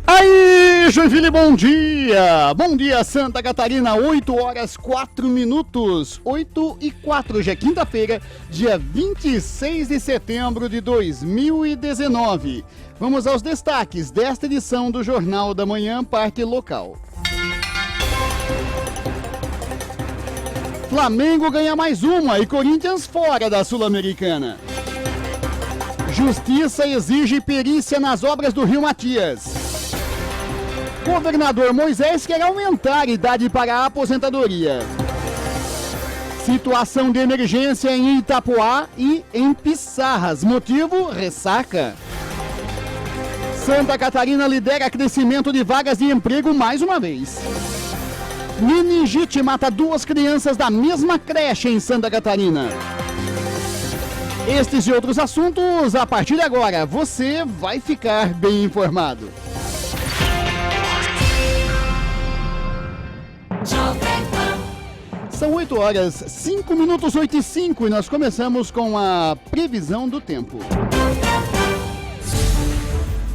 Aí, Joinville, bom dia! Bom dia, Santa Catarina, 8 horas 4 minutos, 8 e 4, hoje é quinta-feira, dia 26 de setembro de 2019. Vamos aos destaques desta edição do Jornal da Manhã, parte local. Flamengo ganha mais uma e Corinthians fora da Sul-Americana. Justiça exige perícia nas obras do Rio Matias. Governador Moisés quer aumentar a idade para a aposentadoria. Situação de emergência em Itapoá e em Pissarras. Motivo? Ressaca. Santa Catarina lidera crescimento de vagas de emprego mais uma vez. Meningite mata 2 crianças da mesma creche em Santa Catarina. Estes e outros assuntos, a partir de agora, você vai ficar bem informado. São 8 horas, 5 minutos, 8 e 5, e nós começamos com a previsão do tempo.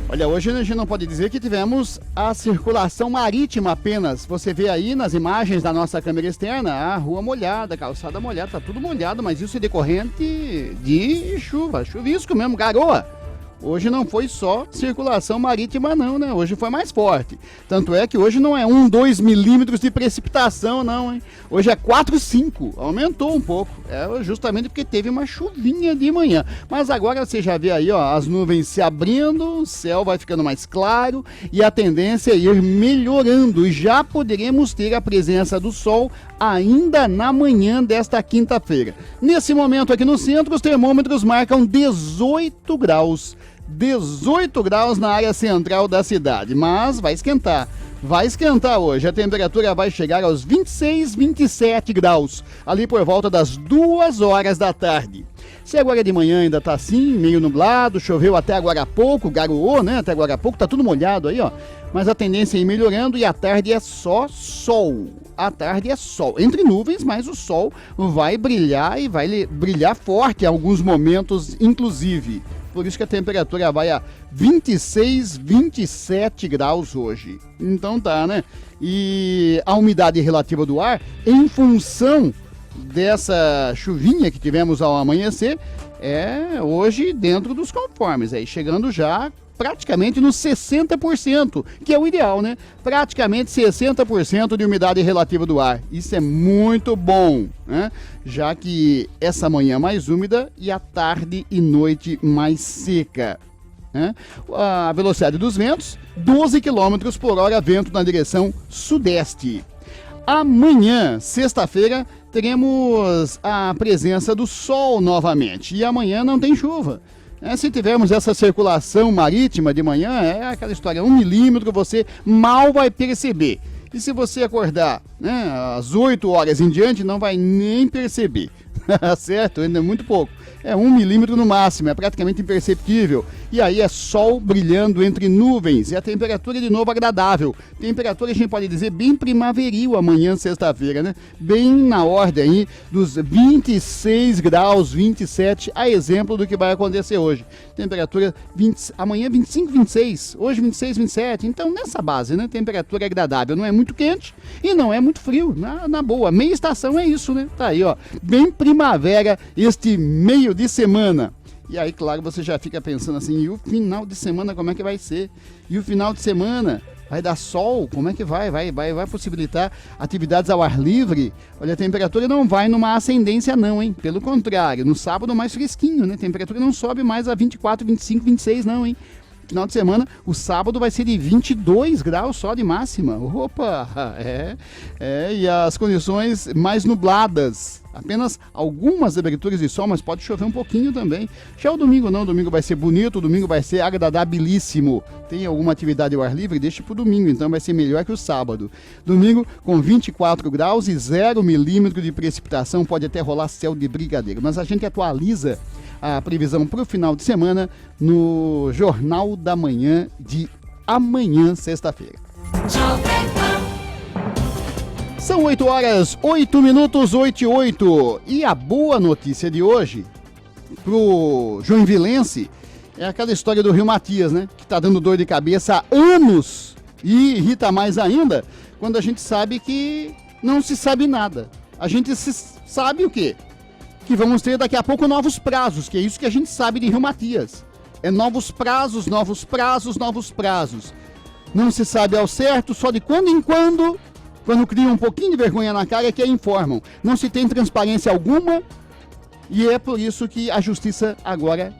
Olha, hoje a gente não pode dizer que tivemos a circulação marítima apenas. Você vê aí nas imagens da nossa câmera externa, a rua molhada, a calçada molhada, tá tudo molhado, mas isso é decorrente de chuva, chuvisco mesmo, garoa. Hoje não foi só circulação marítima não, né? Hoje foi mais forte. Tanto é que hoje não é 2 milímetros de precipitação não, hein? Hoje é 4, 5. Aumentou um pouco. É justamente porque teve uma chuvinha de manhã. Mas agora você já vê aí, ó, as nuvens se abrindo, o céu vai ficando mais claro e a tendência é ir melhorando. E já poderemos ter a presença do sol ainda na manhã desta quinta-feira. Nesse momento aqui no centro, os termômetros marcam 18 graus. 18 graus na área central da cidade, mas vai esquentar hoje, a temperatura vai chegar aos 26, 27 graus, ali por volta das 2 horas da tarde. Se agora de manhã ainda tá assim, meio nublado, choveu até agora há pouco, garoou, né, até agora há pouco, tá tudo molhado aí, ó, mas a tendência é ir melhorando e a tarde é só sol. A tarde é sol, entre nuvens, mas o sol vai brilhar e vai brilhar forte em alguns momentos, inclusive. Por isso que a temperatura vai a 26, 27 graus hoje. Então tá, né? E a umidade relativa do ar, em função dessa chuvinha que tivemos ao amanhecer, é hoje dentro dos conformes, aí chegando já praticamente nos 60%, que é o ideal, né? Praticamente 60% de umidade relativa do ar. Isso é muito bom, né? Já que essa manhã é mais úmida e a tarde e noite mais seca, né? A velocidade dos ventos, 12 km por hora, vento na direção sudeste. Amanhã, sexta-feira, teremos a presença do sol novamente. E amanhã não tem chuva. Se tivermos essa circulação marítima de manhã, é aquela história, 1 milímetro você mal vai perceber. E se você acordar, né, às 8 horas em diante, não vai nem perceber. Certo? Ainda é muito pouco. É 1 milímetro no máximo, é praticamente imperceptível. E aí é sol brilhando entre nuvens e a temperatura de novo agradável. Temperatura, a gente pode dizer, bem primaveril amanhã, sexta-feira, né? Bem na ordem aí dos 26 graus, 27, a exemplo do que vai acontecer hoje. Temperatura amanhã 25, 26, hoje 26, 27. Então nessa base, né? Temperatura agradável, não é muito quente e não é muito frio, na boa. Meia estação é isso, né? Tá aí, ó, bem primavera este meio de semana. E aí, claro, você já fica pensando assim, e o final de semana como é que vai ser? E o final de semana vai dar sol? Como é que vai possibilitar atividades ao ar livre? Olha, a temperatura não vai numa ascendência não, hein? Pelo contrário, no sábado mais fresquinho, né? A temperatura não sobe mais a 24, 25, 26 não, hein? Final de semana, o sábado vai ser de 22 graus só de máxima. Opa! E as condições mais nubladas. Apenas algumas aberturas de sol, mas pode chover um pouquinho também. Já o domingo não, o domingo vai ser bonito, o domingo vai ser agradabilíssimo. Tem alguma atividade ao ar livre? Deixa pro domingo, então vai ser melhor que o sábado. Domingo com 24 graus e 0 milímetro de precipitação, pode até rolar céu de brigadeiro. Mas a gente atualiza a previsão para o final de semana no Jornal da Manhã de amanhã, sexta-feira. São 8 horas, 8 minutos, 8 e 8. E a boa notícia de hoje, pro joinvilense, É aquela história do Rio Matias, né? Que tá dando dor de cabeça há anos e irrita mais ainda quando a gente sabe que não se sabe nada. A gente sabe o quê? Que vamos ter daqui a pouco novos prazos, que é isso que a gente sabe de Rio Matias. É novos prazos, novos prazos, novos prazos. Não se sabe ao certo, só de quando em quando criam um pouquinho de vergonha na cara, que informam. Não se tem transparência alguma e é por isso que a Justiça agora,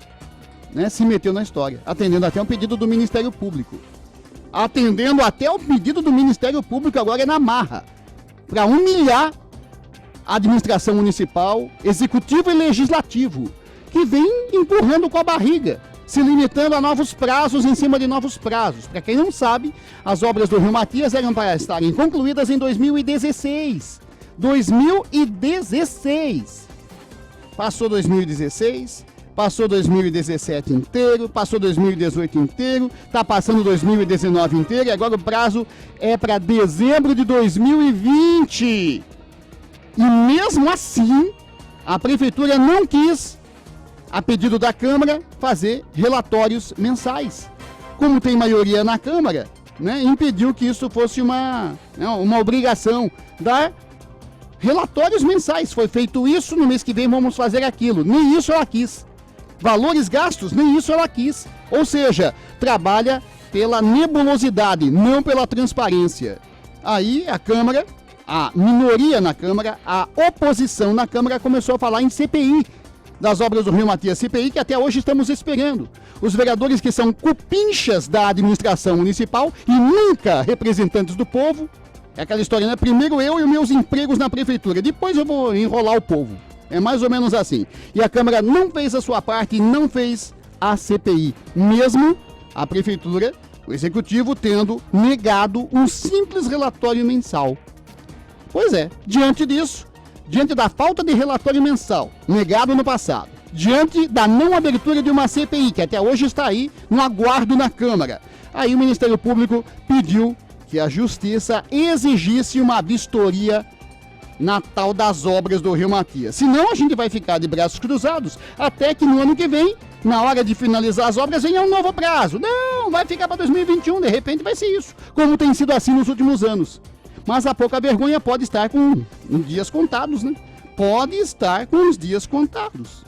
né, se meteu na história, atendendo até um pedido do Ministério Público. Atendendo até o pedido do Ministério Público agora é na marra, para humilhar a administração municipal, executivo e legislativo, que vem empurrando com a barriga, se limitando a novos prazos em cima de novos prazos. Para quem não sabe, as obras do Rio Matias eram para estarem concluídas em 2016. 2016. Passou 2016, passou 2017 inteiro, passou 2018 inteiro, está passando 2019 inteiro e agora o prazo é para dezembro de 2020. E mesmo assim, a Prefeitura não quis, a pedido da Câmara, fazer relatórios mensais. Como tem maioria na Câmara, né, impediu que isso fosse uma obrigação, dar relatórios mensais. Foi feito isso, no mês que vem vamos fazer aquilo. Nem isso ela quis. Valores gastos, nem isso ela quis. Ou seja, trabalha pela nebulosidade, não pela transparência. Aí a Câmara, a minoria na Câmara, a oposição na Câmara começou a falar em CPI das obras do Rio Matias, CPI que até hoje estamos esperando. Os vereadores que são cupinchas da administração municipal e nunca representantes do povo, é aquela história, né? Primeiro eu e os meus empregos na prefeitura, depois eu vou enrolar o povo. É mais ou menos assim. E a Câmara não fez a sua parte e não fez a CPI. Mesmo a prefeitura, o executivo, tendo negado um simples relatório mensal. Pois é, diante disso, diante da falta de relatório mensal, negado no passado, diante da não abertura de uma CPI, que até hoje está aí no aguardo na Câmara, aí o Ministério Público pediu que a Justiça exigisse uma vistoria na tal das obras do Rio Matias. Senão a gente vai ficar de braços cruzados até que no ano que vem, na hora de finalizar as obras, venha um novo prazo. Não, vai ficar para 2021, de repente vai ser isso, como tem sido assim nos últimos anos. Mas a pouca vergonha pode estar com dias contados, né? Pode estar com os dias contados.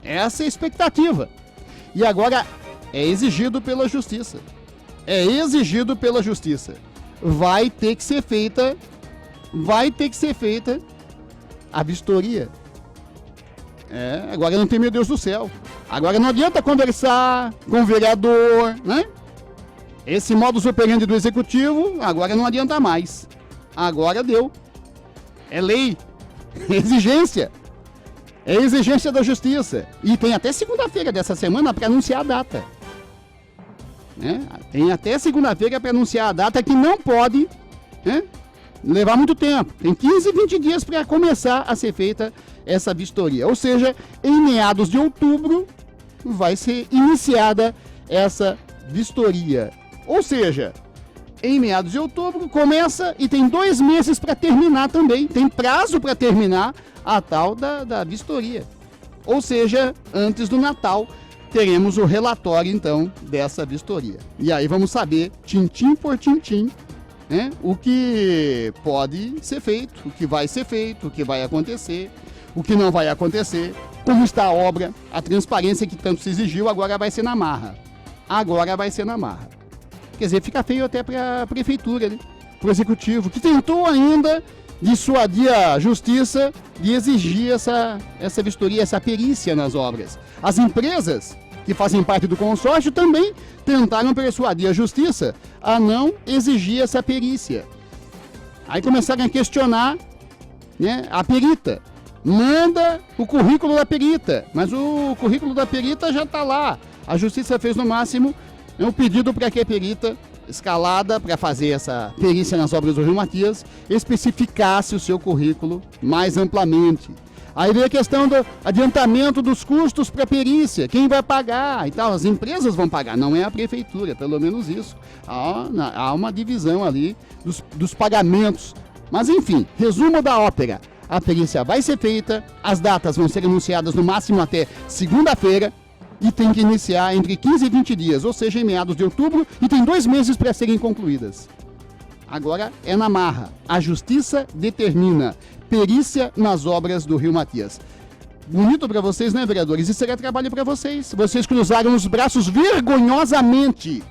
Essa é a expectativa. E agora é exigido pela Justiça. É exigido pela Justiça. Vai ter que ser feita a vistoria. Agora não tem, meu Deus do céu. Agora não adianta conversar com o vereador, né? Esse modus operandi do Executivo, agora não adianta mais. Agora deu. É lei. É exigência. É exigência da Justiça. E tem até segunda-feira dessa semana para anunciar a data. Tem até segunda-feira para anunciar a data, que não pode levar muito tempo. Tem 15, 20 dias para começar a ser feita essa vistoria. Ou seja, em meados de outubro vai ser iniciada essa vistoria. Ou seja, em meados de outubro começa e tem 2 meses para terminar também. Tem prazo para terminar a tal da vistoria. Ou seja, antes do Natal teremos o relatório então dessa vistoria. E aí vamos saber, tintim por tintim, o que pode ser feito, o que vai ser feito, o que vai acontecer, o que não vai acontecer, como está a obra, a transparência que tanto se exigiu, agora vai ser na marra. Agora vai ser na marra. Quer dizer, fica feio até para a prefeitura, né? Para o executivo, que tentou ainda dissuadir a Justiça de exigir essa vistoria, essa perícia nas obras. As empresas que fazem parte do consórcio também tentaram persuadir a Justiça a não exigir essa perícia. Aí começaram a questionar, a perita. Manda o currículo da perita, mas o currículo da perita já está lá. A Justiça fez no máximo um pedido para que a perita escalada para fazer essa perícia nas obras do Rio Matias especificasse o seu currículo mais amplamente. Aí veio a questão do adiantamento dos custos para a perícia, quem vai pagar e tal. As empresas vão pagar, não é a prefeitura, pelo menos isso. Há uma divisão ali dos pagamentos. Mas enfim, resumo da ópera. A perícia vai ser feita, as datas vão ser anunciadas no máximo até segunda-feira. e tem que iniciar entre 15 e 20 dias, ou seja, em meados de outubro, e tem 2 meses para serem concluídas. Agora é na marra. A justiça determina perícia nas obras do Rio Matias. Bonito para vocês, né, vereadores? Isso será trabalho para vocês. Vocês cruzaram os braços vergonhosamente,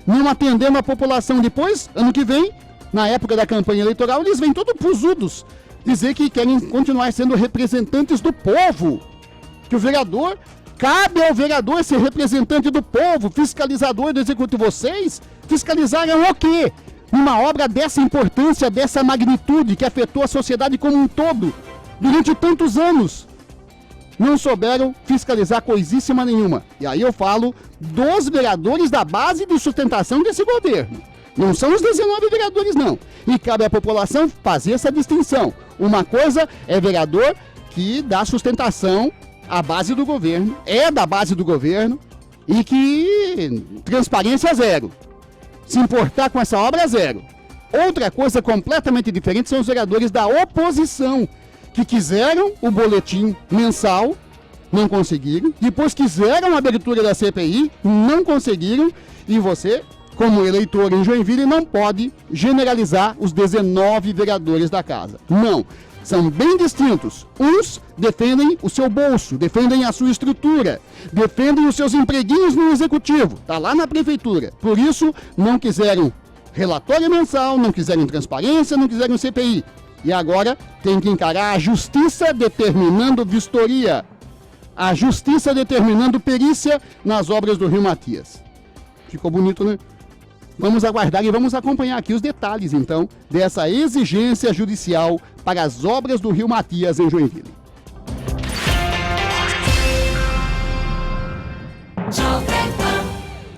não atendendo a população. Depois, ano que vem, na época da campanha eleitoral, eles vêm todos pusudos dizer que querem continuar sendo representantes do povo. Que o vereador, cabe ao vereador ser representante do povo, fiscalizador do executivo. Vocês fiscalizaram o quê? Uma obra dessa importância, dessa magnitude, que afetou a sociedade como um todo, durante tantos anos. Não souberam fiscalizar coisíssima nenhuma. E aí eu falo dos vereadores da base de sustentação desse governo. Não são os 19 vereadores, não. E cabe à população fazer essa distinção. Uma coisa é vereador que dá sustentação à base do governo, é da base do governo, e que transparência zero. Se importar com essa obra, zero. Outra coisa completamente diferente são os vereadores da oposição, que quiseram o boletim mensal, não conseguiram. Depois quiseram a abertura da CPI, não conseguiram. E você, como eleitor em Joinville, não pode generalizar os 19 vereadores da casa. Não. São bem distintos. Uns defendem o seu bolso, defendem a sua estrutura, defendem os seus empreguinhos no executivo, tá lá na prefeitura. Por isso, não quiseram relatório mensal, não quiseram transparência, não quiseram CPI. E agora tem que encarar a justiça determinando vistoria, a justiça determinando perícia nas obras do Rio Matias. Ficou bonito, né? Vamos aguardar e vamos acompanhar aqui os detalhes, então, dessa exigência judicial para as obras do Rio Matias em Joinville.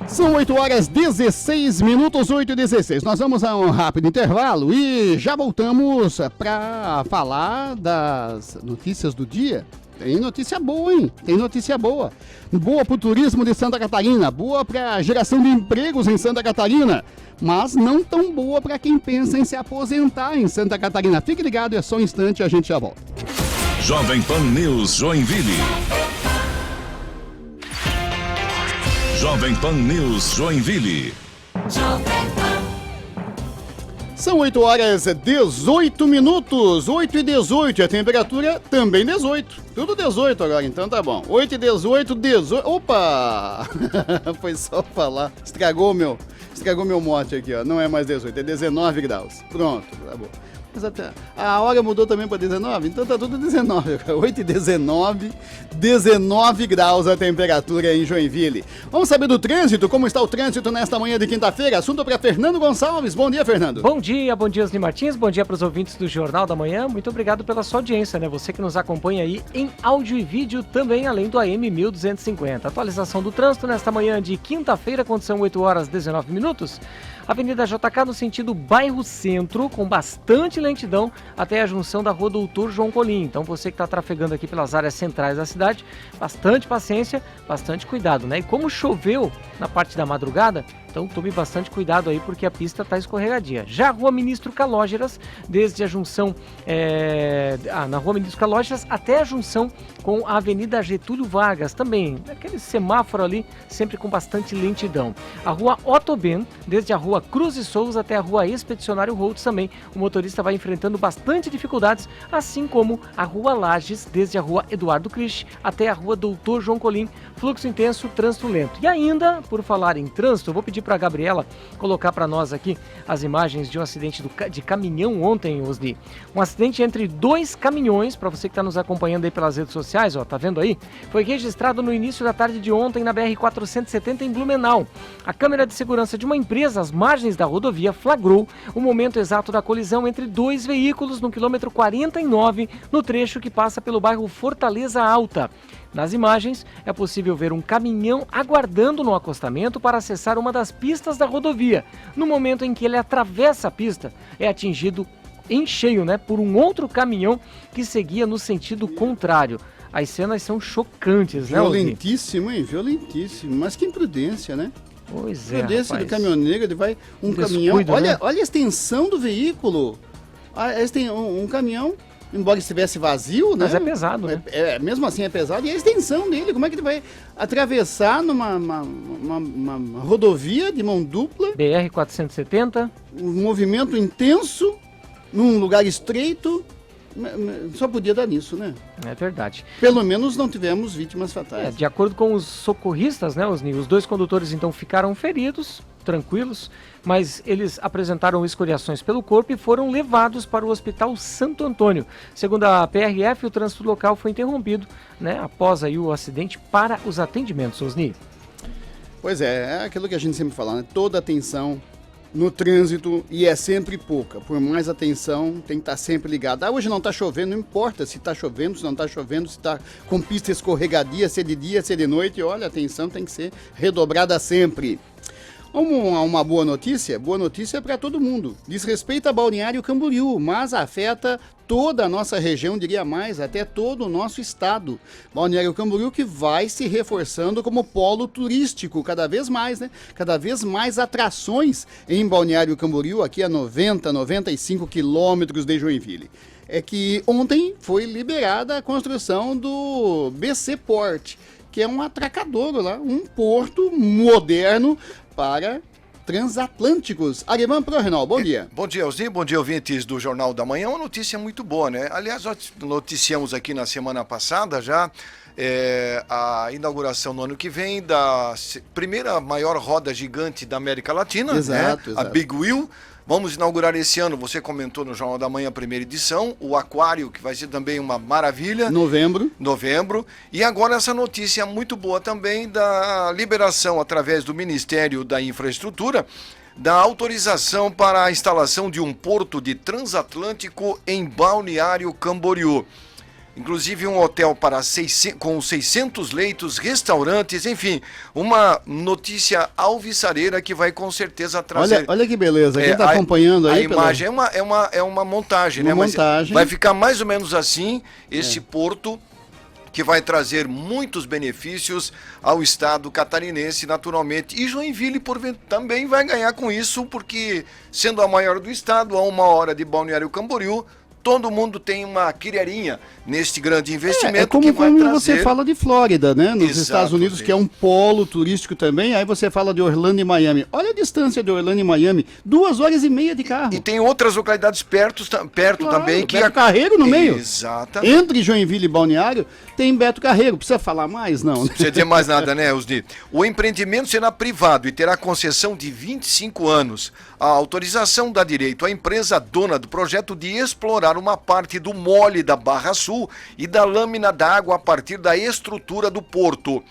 São 8h16, 8h16. Nós vamos a um rápido intervalo e já voltamos para falar das notícias do dia. Tem notícia boa, hein? Tem notícia boa. Boa para o turismo de Santa Catarina, boa para a geração de empregos em Santa Catarina, mas não tão boa para quem pensa em se aposentar em Santa Catarina. Fique ligado, é só um instante, a gente já volta. Jovem Pan News Joinville. Jovem Pan News Joinville. São 8h18, 8h18, a temperatura também 18, tudo 18 agora, então tá bom, 8h18, 18, opa, foi só falar, estragou meu mote aqui, ó, não é mais 18, é 19 graus, pronto, tá bom. Mas até a hora mudou também para 19, então tá tudo 19, 8h19, 19 graus a temperatura em Joinville. Vamos saber do trânsito, como está o trânsito nesta manhã de quinta-feira? Assunto para Fernando Gonçalves. Bom dia, Fernando. Bom dia, Osni Martins, bom dia para os ouvintes do Jornal da Manhã. Muito obrigado pela sua audiência, né? Você que nos acompanha aí em áudio e vídeo também, além do AM 1250. Atualização do trânsito nesta manhã de quinta-feira, quando são 8h19. Avenida JK no sentido bairro Centro, com bastante lentidão até a junção da rua Doutor João Colim. Então você que está trafegando aqui pelas áreas centrais da cidade, bastante paciência, bastante cuidado, né? E como choveu na parte da madrugada, então tome bastante cuidado aí porque a pista está escorregadia. Já a rua Ministro Calógeras, desde a junção, na rua Ministro Calógeras até a junção com a Avenida Getúlio Vargas, também, aquele semáforo ali, sempre com bastante lentidão. A rua Otto Ben, desde a rua Cruz e Souza até a rua Expedicionário Rhodes também, o motorista vai enfrentando bastante dificuldades, assim como a rua Lages, desde a rua Eduardo Crist até a rua Doutor João Colim, fluxo intenso, trânsito lento. E ainda, por falar em trânsito, eu vou pedir para a Gabriela colocar para nós aqui as imagens de um acidente de caminhão ontem, Osni. Um acidente entre dois caminhões, para você que está nos acompanhando aí pelas redes sociais, ó, tá vendo aí? Foi registrado no início da tarde de ontem na BR-470 em Blumenau. A câmera de segurança de uma empresa às margens da rodovia flagrou o momento exato da colisão entre dois veículos no quilômetro 49, no trecho que passa pelo bairro Fortaleza Alta. Nas imagens, é possível ver um caminhão aguardando no acostamento para acessar uma das pistas da rodovia. No momento em que ele atravessa a pista, é atingido em cheio, né, por um outro caminhão que seguia no sentido contrário. As cenas são chocantes, né, Violentíssimo, hein? Violentíssimo. Mas que imprudência, né? Pois é, imprudência do caminhoneiro, ele vai caminhão... Descuido, olha, né? olha a extensão do veículo. Tem um caminhão embora estivesse vazio, né? Mas é pesado, né? Mesmo assim é pesado. E a extensão dele, como é que ele vai atravessar numa uma rodovia de mão dupla, BR-470. um movimento intenso, num lugar estreito? Só podia dar nisso, né? É verdade. Pelo menos não tivemos vítimas fatais. De acordo com os socorristas, né, Osni, os 2 condutores então ficaram feridos, tranquilos, mas eles apresentaram escoriações pelo corpo e foram levados para o Hospital Santo Antônio. Segundo a PRF, o trânsito local foi interrompido, né, após aí o acidente para os atendimentos, Osni. Pois é aquilo que a gente sempre fala, né? Toda atenção no trânsito, e é sempre pouca. Por mais atenção, tem que estar sempre ligado. Hoje não está chovendo, não importa se está chovendo, se não está chovendo, se está com pista escorregadia, se é de dia, se é de noite. Olha, a atenção tem que ser redobrada sempre. Uma boa notícia para todo mundo. Diz respeito a Balneário Camboriú, mas afeta toda a nossa região, diria mais, até todo o nosso estado. Balneário Camboriú que vai se reforçando como polo turístico, cada vez mais, né? Cada vez mais atrações em Balneário Camboriú, aqui a 95 quilômetros de Joinville. É que ontem foi liberada a construção do BC Port, que é um atracadouro lá, um porto moderno para transatlânticos. Arivan Prorenol, bom dia. Bom dia, Osni, bom dia, ouvintes do Jornal da Manhã. Uma notícia muito boa, né? Aliás, nós noticiamos aqui na semana passada já a inauguração no ano que vem da primeira maior roda gigante da América Latina, exato. A Big Wheel. Vamos inaugurar esse ano, você comentou no Jornal da Manhã, a primeira edição, o Aquário, que vai ser também uma maravilha. Novembro. E agora essa notícia muito boa também da liberação, através do Ministério da Infraestrutura, da autorização para a instalação de um porto de transatlântico em Balneário Camboriú. Inclusive um hotel com 600 leitos, restaurantes, enfim, uma notícia alvissareira que vai com certeza trazer... Olha que beleza, quem está acompanhando aí... A imagem é uma montagem, né? Montagem. Vai ficar mais ou menos assim, esse porto, que vai trazer muitos benefícios ao estado catarinense, naturalmente. E Joinville também vai ganhar com isso, porque sendo a maior do estado, a 1 hora de Balneário Camboriú, todo mundo tem uma quilherinha neste grande investimento. É como que vai quando trazer... você fala de Flórida, né? Nos Exato, Estados Unidos, que é um polo turístico também, aí você fala de Orlando e Miami. Olha a distância de Orlando e Miami, 2h30 de carro. E tem outras localidades perto também. Beto Carreiro no meio. Exatamente. Entre Joinville e Balneário, tem Beto Carreiro. Precisa falar mais? Não. Não precisa dizer mais nada, né, Osni? O empreendimento será privado e terá concessão de 25 anos. A autorização dá direito à empresa dona do projeto de explorar uma parte do mole da Barra Sul e da lâmina d'água a partir da estrutura do porto.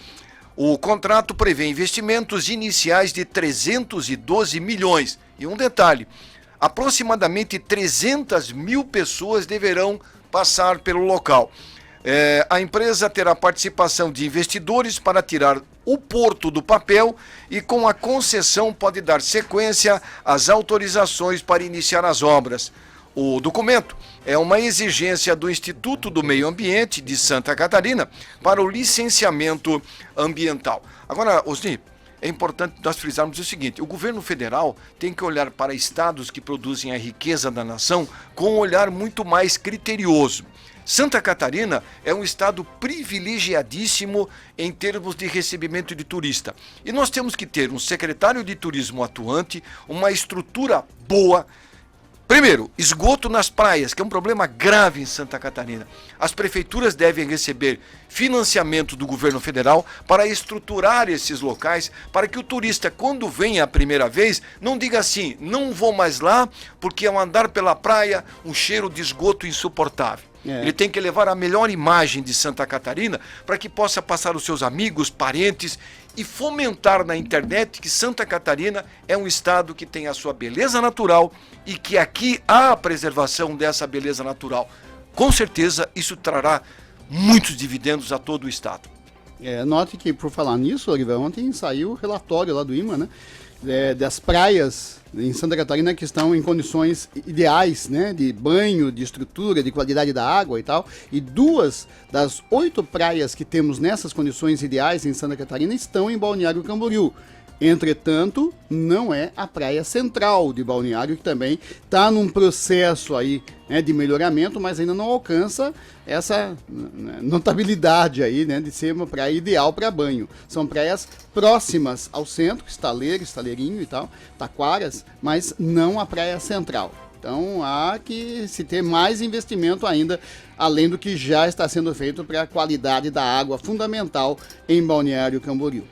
O contrato prevê investimentos iniciais de 312 milhões. E um detalhe, aproximadamente 300 mil pessoas deverão passar pelo local. A empresa terá participação de investidores para tirar o porto do papel e com a concessão pode dar sequência às autorizações para iniciar as obras. O documento é uma exigência do Instituto do Meio Ambiente de Santa Catarina para o licenciamento ambiental. Agora, Osni, é importante nós frisarmos o seguinte: o governo federal tem que olhar para estados que produzem a riqueza da nação com um olhar muito mais criterioso. Santa Catarina é um estado privilegiadíssimo em termos de recebimento de turista. E nós temos que ter um secretário de turismo atuante, uma estrutura boa. Primeiro, esgoto nas praias, que é um problema grave em Santa Catarina. As prefeituras devem receber financiamento do governo federal para estruturar esses locais, para que o turista, quando vem a primeira vez, não diga assim: não vou mais lá, porque ao andar pela praia, um cheiro de esgoto insuportável. Ele tem que levar a melhor imagem de Santa Catarina para que possa passar os seus amigos, parentes e fomentar na internet que Santa Catarina é um estado que tem a sua beleza natural e que aqui há a preservação dessa beleza natural. Com certeza isso trará muitos dividendos a todo o estado. Note que, por falar nisso, Oliver, ontem saiu o relatório lá do IMA, né? Das praias em Santa Catarina que estão em condições ideais, né, de banho, de estrutura, de qualidade da água e tal, e 2 das 8 praias que temos nessas condições ideais em Santa Catarina estão em Balneário Camboriú. Entretanto, não é a praia central de Balneário, que também está num processo aí, né, de melhoramento, mas ainda não alcança essa notabilidade aí, né, de ser uma praia ideal para banho. São praias próximas ao centro, Estaleiro, Estaleirinho e tal, Taquaras, mas não a praia central. Então há que se ter mais investimento ainda, além do que já está sendo feito para a qualidade da água fundamental em Balneário Camboriú.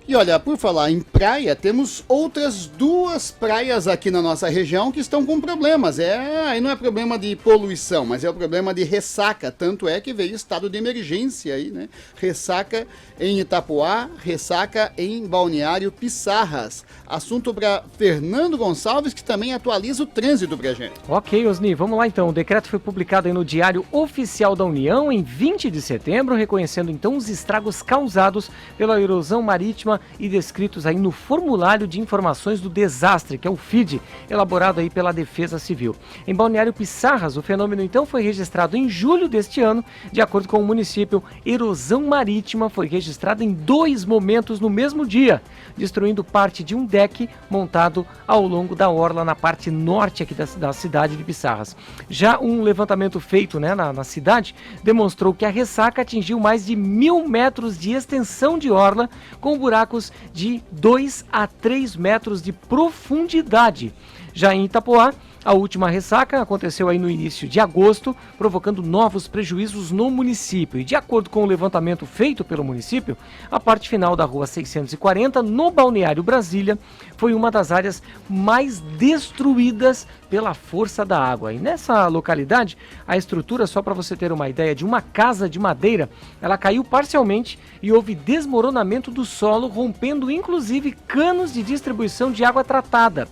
E olha, por falar em praia, temos outras 2 praias aqui na nossa região que estão com problemas. Aí não é problema de poluição, mas é o problema de ressaca. Tanto é que veio estado de emergência aí, né? Ressaca em Itapoá, ressaca em Balneário Pissarras. Assunto para Fernando Gonçalves, que também atualiza o trânsito pra gente. Ok, Osni, vamos lá então. O decreto foi publicado aí no Diário Oficial da União em 20 de setembro, reconhecendo então os estragos causados pela erosão marítima e descritos aí no Formulário de Informações do Desastre, que é o FID, elaborado aí pela Defesa Civil. Em Balneário Pissarras, o fenômeno então foi registrado em julho deste ano. De acordo com o município, erosão marítima foi registrada em 2 momentos no mesmo dia, destruindo parte de um deck montado ao longo da orla na parte norte aqui da cidade de Pissarras. Já um levantamento feito, né, na cidade demonstrou que a ressaca atingiu mais de 1.000 metros de extensão de orla, com buracos de 2 a 3 metros de profundidade. Já em Itapoá, a última ressaca aconteceu aí no início de agosto, provocando novos prejuízos no município. E de acordo com o levantamento feito pelo município, a parte final da rua 640, no Balneário Brasília, foi uma das áreas mais destruídas pela força da água. E nessa localidade, a estrutura, só para você ter uma ideia, de uma casa de madeira, ela caiu parcialmente e houve desmoronamento do solo, rompendo inclusive canos de distribuição de água tratada.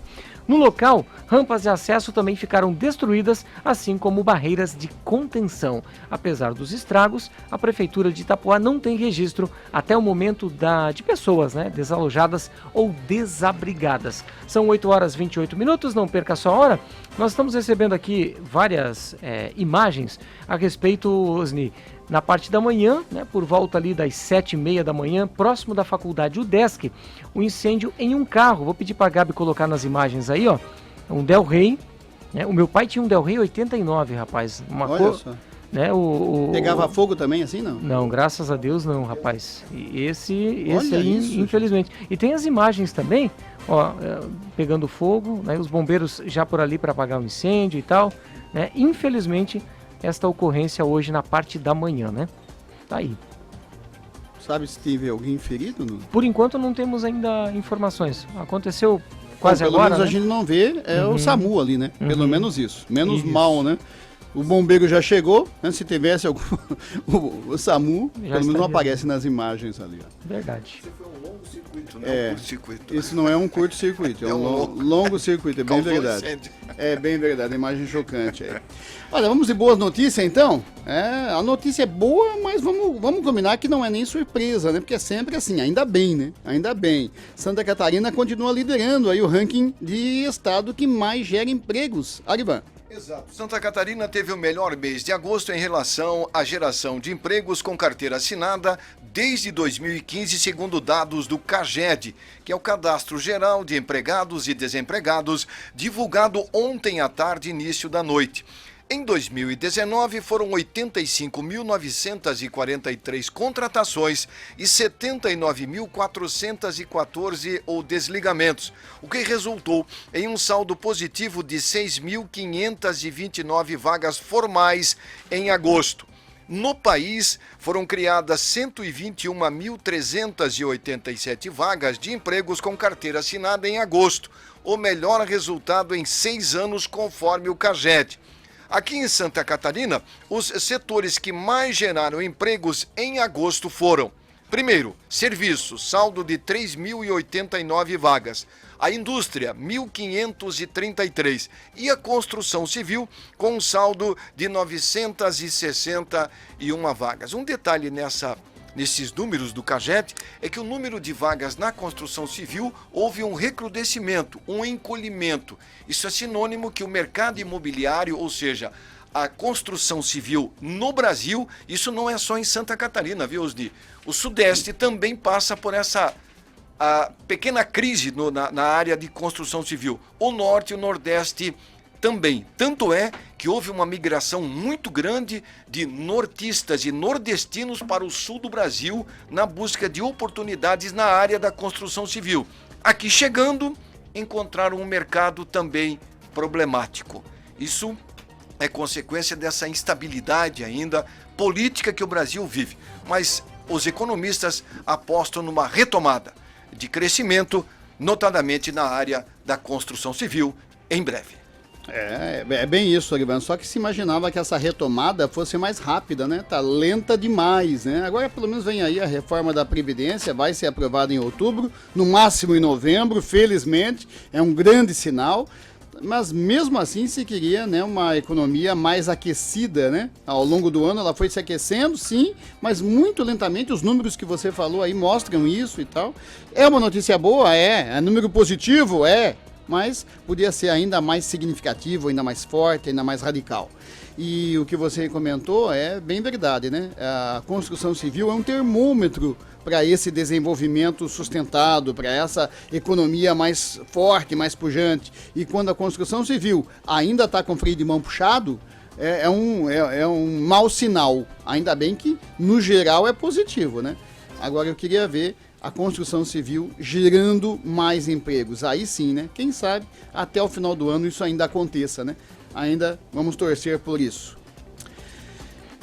No local, rampas de acesso também ficaram destruídas, assim como barreiras de contenção. Apesar dos estragos, a Prefeitura de Itapoá não tem registro até o momento de pessoas, né, desalojadas ou desabrigadas. São 8 horas e 28 minutos, não perca a sua hora. Nós estamos recebendo aqui várias imagens a respeito, Osni, na parte da manhã, né, por volta ali das 7h30 da manhã, próximo da faculdade UDESC, o incêndio em um carro. Vou pedir para a Gabi colocar nas imagens aí, ó, um Del Rey, né? O meu pai tinha um Del Rey 89, rapaz. Olha só. Né, Pegava fogo também assim, não? Não, graças a Deus não, rapaz. E esse aí, isso, infelizmente. E tem as imagens também, ó, pegando fogo, né, os bombeiros já por ali para apagar o incêndio e tal, né? Infelizmente, esta ocorrência hoje na parte da manhã, né? Tá aí. Sabe se teve alguém ferido? Não? Por enquanto não temos ainda informações. Aconteceu quase pelo agora, menos né? A gente não vê, o SAMU ali, né? Pelo menos isso. Menos Isso. mal, né? O bombeiro já chegou, né? Se tivesse algum... o SAMU, Já pelo menos não estaria. aparece nas imagens ali. Ó. Verdade. Foi um longo circuito, É, um curto-circuito. Isso não é um curto-circuito, é um longo circuito, é bem Causou verdade. incêndio. É bem verdade, imagem chocante. É. Olha, vamos de boas notícias então? A notícia é boa, mas vamos combinar que não é nem surpresa, né? Porque é sempre assim, ainda bem, né? Ainda bem. Santa Catarina continua liderando aí o ranking de estado que mais gera empregos. Arivan. Exato. Santa Catarina teve o melhor mês de agosto em relação à geração de empregos com carteira assinada desde 2015, segundo dados do CAGED, que é o Cadastro Geral de Empregados e Desempregados, divulgado ontem à tarde, início da noite. Em 2019, foram 85.943 contratações e 79.414 ou desligamentos, o que resultou em um saldo positivo de 6.529 vagas formais em agosto. No país, foram criadas 121.387 vagas de empregos com carteira assinada em agosto, o melhor resultado em 6 anos, conforme o CAGED. Aqui em Santa Catarina, os setores que mais geraram empregos em agosto foram: primeiro, serviços, saldo de 3.089 vagas. A indústria, 1.533. E a construção civil, com um saldo de 961 vagas. Um detalhe nesses números do CAGED é que o número de vagas na construção civil houve um recrudescimento, um encolhimento. Isso é sinônimo que o mercado imobiliário, ou seja, a construção civil no Brasil, isso não é só em Santa Catarina, viu, Osni? O Sudeste também passa por essa a pequena crise na área de construção civil. O Norte e o Nordeste também. Tanto é que houve uma migração muito grande de nortistas e nordestinos para o sul do Brasil na busca de oportunidades na área da construção civil. Aqui chegando, encontraram um mercado também problemático. Isso é consequência dessa instabilidade ainda política que o Brasil vive. Mas os economistas apostam numa retomada de crescimento, notadamente na área da construção civil, em breve. É bem isso, Olivano. Só que se imaginava que essa retomada fosse mais rápida, né? Tá lenta demais, né? Agora pelo menos vem aí a reforma da Previdência, vai ser aprovada em outubro, no máximo em novembro, felizmente, é um grande sinal. Mas mesmo assim se queria, né, uma economia mais aquecida, né? Ao longo do ano ela foi se aquecendo, sim, mas muito lentamente. Os números que você falou aí mostram isso e tal. É uma notícia boa? É número positivo? Mas podia ser ainda mais significativo, ainda mais forte, ainda mais radical. E o que você comentou é bem verdade, né? A construção civil é um termômetro para esse desenvolvimento sustentado, para essa economia mais forte, mais pujante. E quando a construção civil ainda está com freio de mão puxado, é um mau sinal. Ainda bem que, no geral, é positivo, né? Agora eu queria ver a construção civil gerando mais empregos. Aí sim, né? Quem sabe até o final do ano isso ainda aconteça, né? Ainda vamos torcer por isso.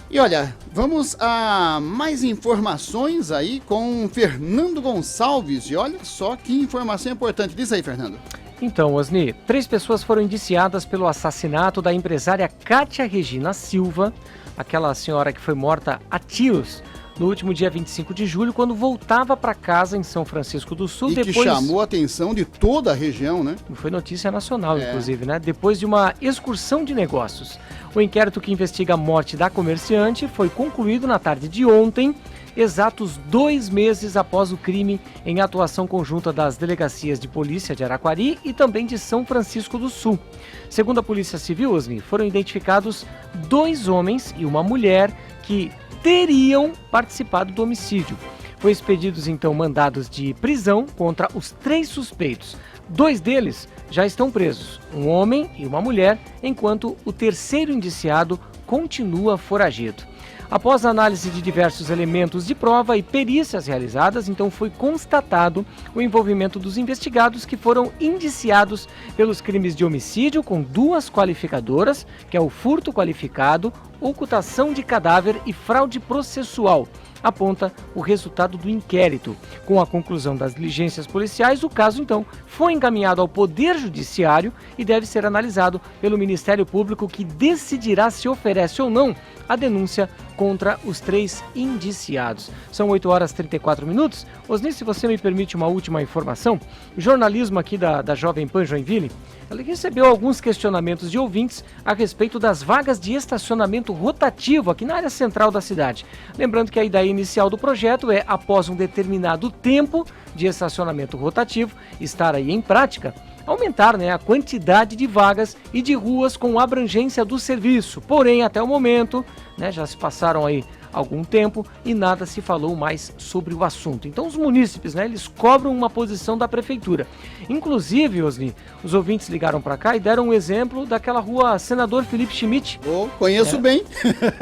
E olha, vamos a mais informações aí com Fernando Gonçalves. E olha só que informação importante. Diz aí, Fernando. Então, Osni, 3 pessoas foram indiciadas pelo assassinato da empresária Kátia Regina Silva, aquela senhora que foi morta a tiros no último dia 25 de julho, quando voltava para casa em São Francisco do Sul. E que chamou a atenção de toda a região, né? Foi notícia nacional, inclusive, né? Depois de uma excursão de negócios. O inquérito que investiga a morte da comerciante foi concluído na tarde de ontem, exatos 2 meses após o crime, em atuação conjunta das delegacias de polícia de Araquari e também de São Francisco do Sul. Segundo a Polícia Civil, Osni, foram identificados 2 homens e uma mulher que teriam participado do homicídio. Foi expedidos então mandados de prisão contra os 3 suspeitos. 2 deles já estão presos, um homem e uma mulher, enquanto o terceiro indiciado continua foragido. Após a análise de diversos elementos de prova e perícias realizadas, então foi constatado o envolvimento dos investigados que foram indiciados pelos crimes de homicídio com 2 qualificadoras, que é o furto qualificado, ocultação de cadáver e fraude processual, aponta o resultado do inquérito. Com a conclusão das diligências policiais, o caso então foi encaminhado ao Poder Judiciário e deve ser analisado pelo Ministério Público, que decidirá se oferece ou não a denúncia contra os 3 indiciados. São 8h34. Osni, se você me permite uma última informação, o jornalismo aqui da Jovem Pan Joinville, ela recebeu alguns questionamentos de ouvintes a respeito das vagas de estacionamento rotativo aqui na área central da cidade. Lembrando que a ideia inicial do projeto é, após um determinado tempo de estacionamento rotativo estar aí em prática, aumentar, né, a quantidade de vagas e de ruas com abrangência do serviço. Porém, até o momento, né, já se passaram aí algum tempo e nada se falou mais sobre o assunto. Então os munícipes, né, eles cobram uma posição da prefeitura. Inclusive, Osni, os ouvintes ligaram para cá e deram um exemplo daquela rua Senador Felipe Schmidt. Conheço bem.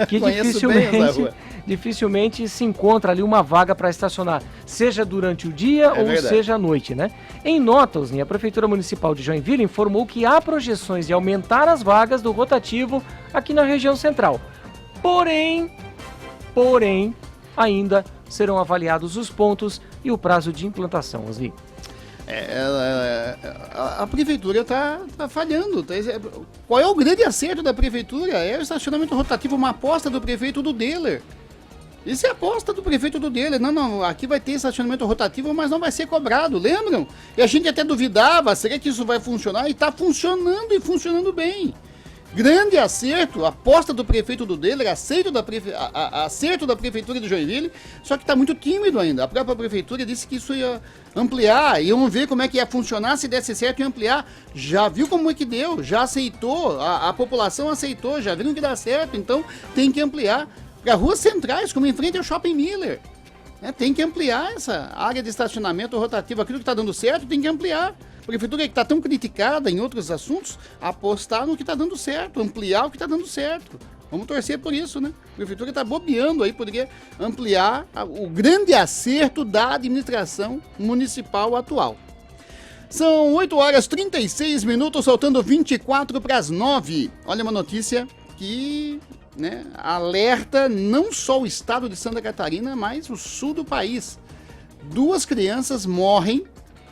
Que Conheço bem essa rua. Dificilmente se encontra ali uma vaga para estacionar, seja durante o dia ou verdade. seja à noite, né? Em nota, Osni, a Prefeitura Municipal de Joinville informou que há projeções de aumentar as vagas do rotativo aqui na região central. Porém, ainda serão avaliados os pontos e o prazo de implantação, Osni. A prefeitura está falhando. Qual é o grande acerto da prefeitura? É o estacionamento rotativo, uma aposta do prefeito do Deller. Isso é aposta do prefeito do Deller. Não, aqui vai ter estacionamento rotativo, mas não vai ser cobrado, lembram? E a gente até duvidava, será que isso vai funcionar? E está funcionando e funcionando bem. Grande acerto, aposta do prefeito do Deller, acerto da prefeitura de Joinville, só que está muito tímido ainda. A própria prefeitura disse que isso ia ampliar, iam ver como é que ia funcionar, se desse certo ia ampliar. Já viu como é que deu, já aceitou, a população aceitou, já viram que dá certo, então tem que ampliar para ruas centrais, como em frente ao Shopping Miller. Tem que ampliar essa área de estacionamento rotativo. Aquilo que está dando certo tem que ampliar. A prefeitura que está tão criticada em outros assuntos, apostar no que está dando certo, ampliar o que está dando certo. Vamos torcer por isso, né? A prefeitura está bobeando aí, poderia ampliar o grande acerto da administração municipal atual. São 8h36, faltando 24 para as 9. Olha uma notícia que alerta não só o estado de Santa Catarina, mas o sul do país. 2 crianças morrem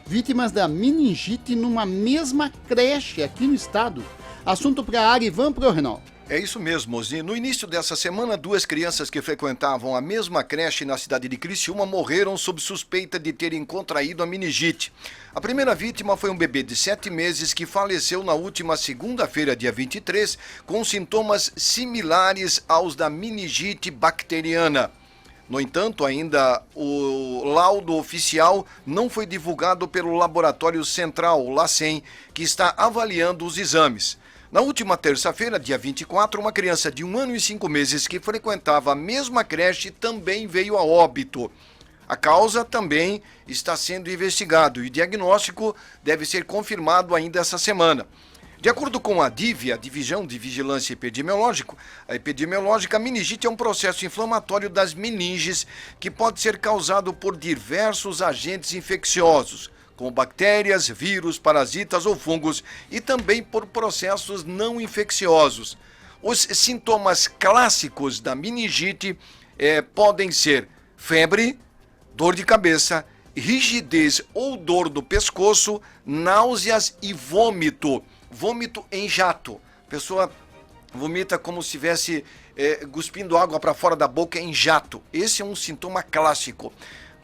vítimas da meningite numa mesma creche aqui no estado. Assunto para a Arivan Prorenol. É isso mesmo, Osni. No início dessa semana, 2 crianças que frequentavam a mesma creche na cidade de Criciúma morreram sob suspeita de terem contraído a meningite. A primeira vítima foi um bebê de 7 meses que faleceu na última segunda-feira, dia 23, com sintomas similares aos da meningite bacteriana. No entanto, ainda o laudo oficial não foi divulgado pelo Laboratório Central, o LACEN, que está avaliando os exames. Na última terça-feira, dia 24, uma criança de 1 ano e 5 meses que frequentava a mesma creche também veio a óbito. A causa também está sendo investigado e o diagnóstico deve ser confirmado ainda essa semana. De acordo com a DIV, a Divisão de Vigilância Epidemiológica, a meningite é um processo inflamatório das meninges que pode ser causado por diversos agentes infecciosos, como bactérias, vírus, parasitas ou fungos, e também por processos não infecciosos. Os sintomas clássicos da meningite podem ser febre, dor de cabeça, rigidez ou dor do pescoço, náuseas e vômito. Vômito em jato. A pessoa vomita como se estivesse cuspindo água para fora da boca em jato. Esse é um sintoma clássico.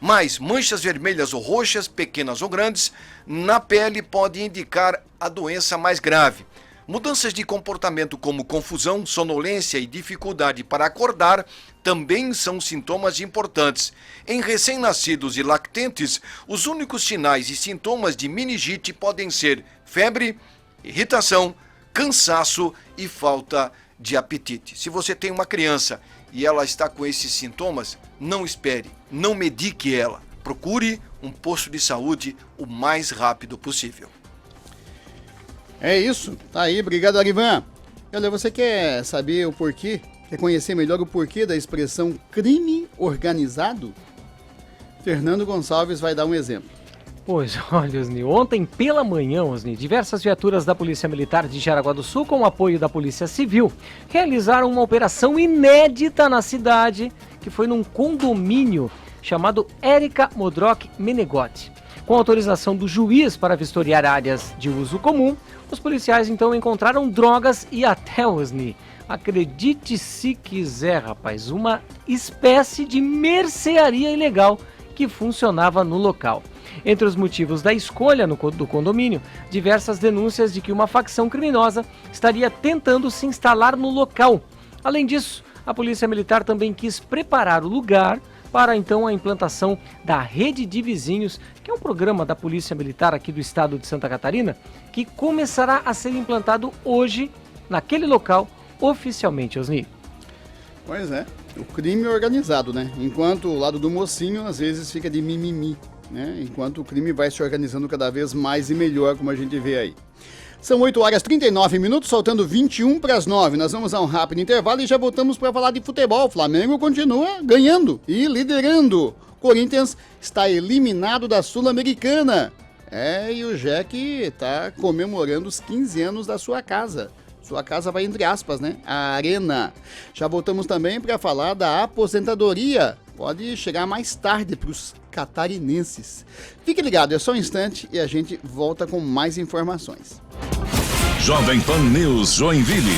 Mas manchas vermelhas ou roxas, pequenas ou grandes, na pele podem indicar a doença mais grave. Mudanças de comportamento como confusão, sonolência e dificuldade para acordar também são sintomas importantes. Em recém-nascidos e lactentes, os únicos sinais e sintomas de meningite podem ser febre, irritação, cansaço e falta de apetite. Se você tem uma criança e ela está com esses sintomas, não espere, não medique ela. Procure um posto de saúde o mais rápido possível. É isso, tá aí, obrigado, Arivan. Olha, você quer saber o porquê? Quer conhecer melhor o porquê da expressão crime organizado? Fernando Gonçalves vai dar um exemplo. Pois, olha, Osni, ontem pela manhã, Osni, diversas viaturas da Polícia Militar de Jaraguá do Sul, com o apoio da Polícia Civil, realizaram uma operação inédita na cidade, que foi num condomínio chamado Érica Modroc Menegotti. Com autorização do juiz para vistoriar áreas de uso comum, os policiais então encontraram drogas e até, Osni, acredite se quiser, rapaz, uma espécie de mercearia ilegal que funcionava no local. Entre os motivos da escolha do condomínio, diversas denúncias de que uma facção criminosa estaria tentando se instalar no local. Além disso, a Polícia Militar também quis preparar o lugar para então a implantação da Rede de Vizinhos, que é um programa da Polícia Militar aqui do estado de Santa Catarina, que começará a ser implantado hoje naquele local oficialmente, Osni. Pois é, o crime organizado, né? Enquanto o lado do mocinho às vezes fica de mimimi, né? Enquanto o crime vai se organizando cada vez mais e melhor, como a gente vê aí. São 8h39, faltando 21 para as 9. Nós vamos a um rápido intervalo e já voltamos para falar de futebol. O Flamengo continua ganhando e liderando. Corinthians está eliminado da Sul-Americana. E o Jack está comemorando os 15 anos da sua casa. Sua casa vai entre aspas, né? A Arena. Já voltamos também para falar da aposentadoria. Pode chegar mais tarde para os catarinenses. Fique ligado, é só um instante e a gente volta com mais informações. Jovem Pan News Joinville.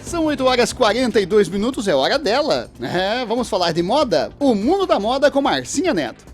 São 8h42, é hora dela. Vamos falar de moda? O mundo da moda com Marcinha Neto.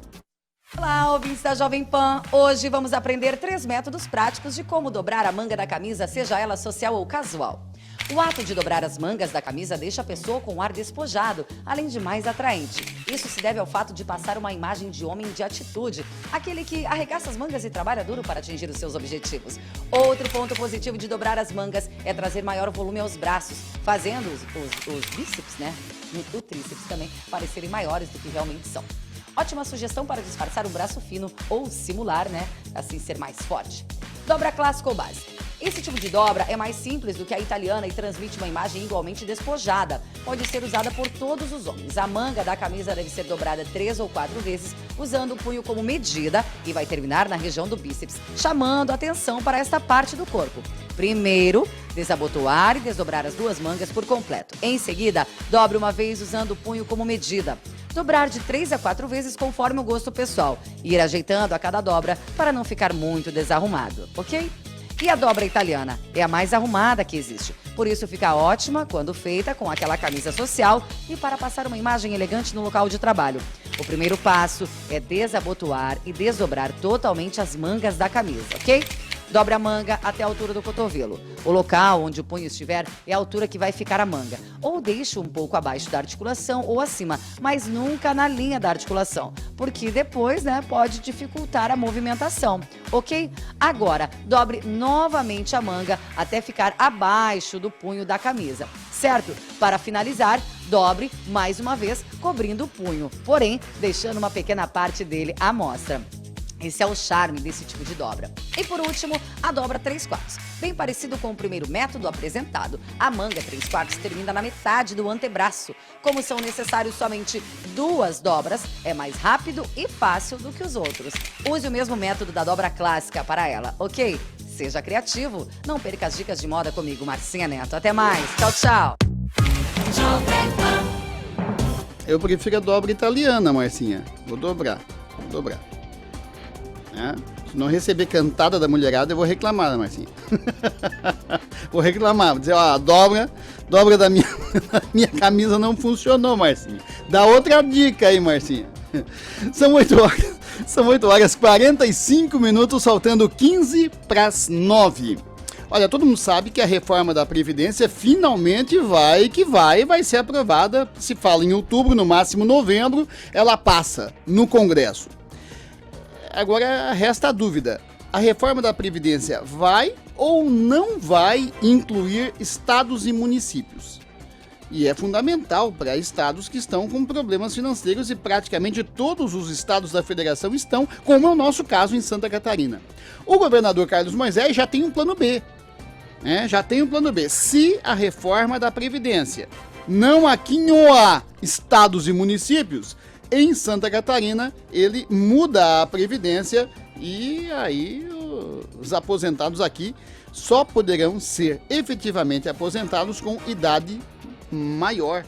Olá, ouvintes da Jovem Pan. Hoje vamos aprender 3 métodos práticos de como dobrar a manga da camisa, seja ela social ou casual. O ato de dobrar as mangas da camisa deixa a pessoa com um ar despojado, além de mais atraente. Isso se deve ao fato de passar uma imagem de homem de atitude, aquele que arregaça as mangas e trabalha duro para atingir os seus objetivos. Outro ponto positivo de dobrar as mangas é trazer maior volume aos braços, fazendo os bíceps, né, e o tríceps também, parecerem maiores do que realmente são. Ótima sugestão para disfarçar um braço fino ou simular, né, assim ser mais forte. Dobra clássica ou básica. Esse tipo de dobra é mais simples do que a italiana e transmite uma imagem igualmente despojada. Pode ser usada por todos os homens. A manga da camisa deve ser dobrada 3 ou 4 vezes, usando o punho como medida e vai terminar na região do bíceps, chamando a atenção para esta parte do corpo. Primeiro, desabotoar e desdobrar as duas mangas por completo. Em seguida, dobre uma vez usando o punho como medida. Dobrar de 3 a 4 vezes conforme o gosto pessoal. E ir ajeitando a cada dobra para não ficar muito desarrumado, ok? E a dobra italiana é a mais arrumada que existe. Por isso fica ótima quando feita com aquela camisa social e para passar uma imagem elegante no local de trabalho. O primeiro passo é desabotoar e desdobrar totalmente as mangas da camisa, ok? Dobre a manga até a altura do cotovelo. O local onde o punho estiver é a altura que vai ficar a manga. Ou deixe um pouco abaixo da articulação ou acima, mas nunca na linha da articulação, porque depois, né, pode dificultar a movimentação, ok? Agora, dobre novamente a manga até ficar abaixo do punho da camisa, certo? Para finalizar, dobre mais uma vez, cobrindo o punho, porém, deixando uma pequena parte dele à mostra. Esse é o charme desse tipo de dobra. E por último, a dobra 3/4. Bem parecido com o primeiro método apresentado, a manga 3/4 termina na metade do antebraço. Como são necessários somente 2 dobras, é mais rápido e fácil do que os outros. Use o mesmo método da dobra clássica para ela, ok? Seja criativo. Não perca as dicas de moda comigo, Marcinha Neto. Até mais. Tchau, tchau. Eu prefiro a dobra italiana, Marcinha. Vou dobrar. Se não receber cantada da mulherada, eu vou reclamar, Marcinha. Vou reclamar, vou dizer, ó, a dobra da minha camisa não funcionou, Marcinha. Dá outra dica aí, Marcinha. São 8 horas 45 minutos, faltando 15 para as 9. Olha, todo mundo sabe que a reforma da Previdência finalmente vai ser aprovada. Se fala em outubro, no máximo novembro, ela passa no Congresso. Agora resta a dúvida, a reforma da Previdência vai ou não vai incluir estados e municípios? E é fundamental para estados que estão com problemas financeiros e praticamente todos os estados da federação estão, como é o nosso caso em Santa Catarina. O governador Carlos Moisés já tem um plano B, se a reforma da Previdência não aquinhoar estados e municípios, em Santa Catarina, ele muda a Previdência e aí os aposentados aqui só poderão ser efetivamente aposentados com idade maior.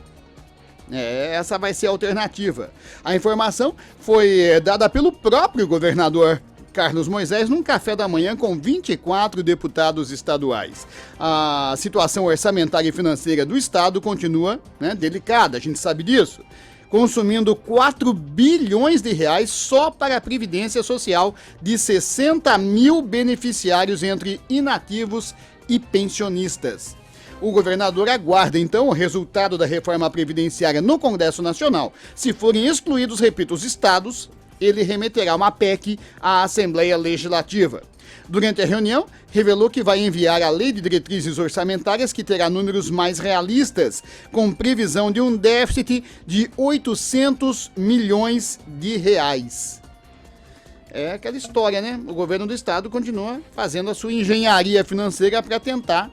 Essa vai ser a alternativa. A informação foi dada pelo próprio governador Carlos Moisés num café da manhã com 24 deputados estaduais. A situação orçamentária e financeira do estado continua, delicada, a gente sabe disso, consumindo 4 bilhões de reais só para a Previdência Social de 60 mil beneficiários entre inativos e pensionistas. O governador aguarda, então, o resultado da reforma previdenciária no Congresso Nacional. Se forem excluídos, repito, os estados, ele remeterá uma PEC à Assembleia Legislativa. Durante a reunião, revelou que vai enviar a Lei de Diretrizes Orçamentárias, que terá números mais realistas, com previsão de um déficit de 800 milhões de reais. É aquela história, né? O governo do estado continua fazendo a sua engenharia financeira para tentar,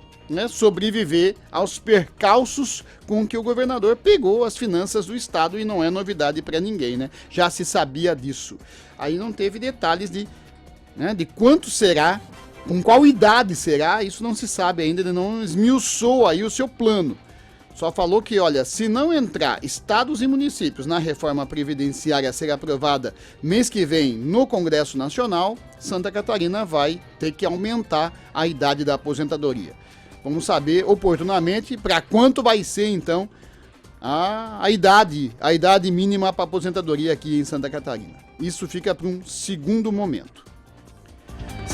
sobreviver aos percalços com que o governador pegou as finanças do estado, e não é novidade para ninguém, né? Já se sabia disso. Aí não teve detalhes de quanto será, com qual idade será, isso não se sabe ainda, ele não esmiuçou aí o seu plano. Só falou que, olha, se não entrar estados e municípios na reforma previdenciária a ser aprovada mês que vem no Congresso Nacional, Santa Catarina vai ter que aumentar a idade da aposentadoria. Vamos saber oportunamente para quanto vai ser, então, a idade mínima para aposentadoria aqui em Santa Catarina. Isso fica para um segundo momento.